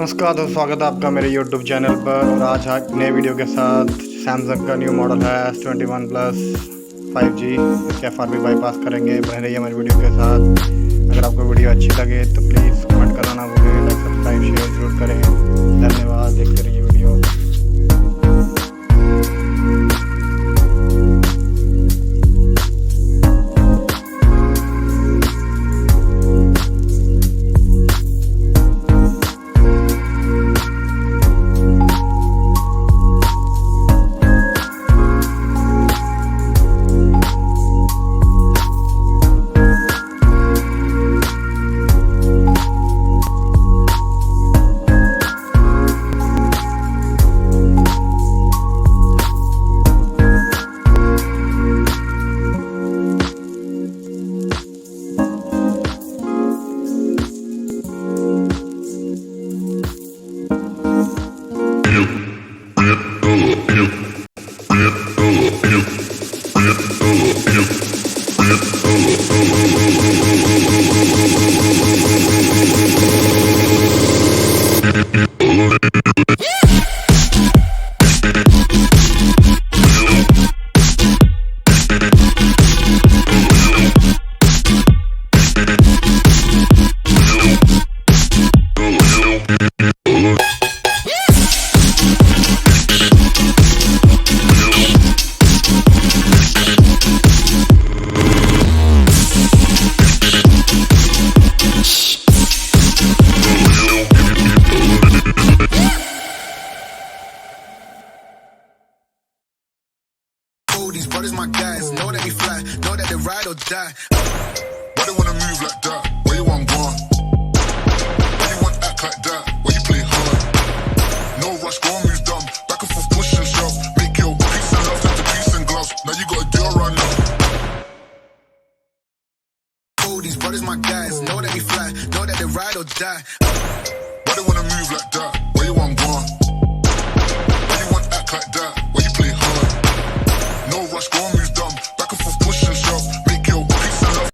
नमस्कार दोस्तों, स्वागत है आपका मेरे YouTube चैनल पर। और आज नए वीडियो के साथ सैमसंग का न्यू मॉडल है S21 प्लस 5G। इसके FRP बाईपास करेंगे। बने रहिए हमारी वीडियो के साथ। अगर आपको वीडियो अच्छी लगे तो प्लीज़ कमेंट करना ना भूलें, लाइक सब्सक्राइब शेयर जरूर करें। धन्यवाद, देखते रहिए video. These brothers my guys, know that we fly, know that they ride or die. Why they wanna move like that? Where you want gone? Why you want act like that? Why you play hard? No rush, go and move dumb. Back and forth, push and shove. Make your peace and love into peace and gloves. Now you got a deal run up. Oh, these brothers my guys, know that we fly, know that they ride or die. Why they wanna move like that? Where you want gone? Why you want act like that? Why you play hard? No rush, go and move dumb. Back and forth, push and shove. Make your peace and love.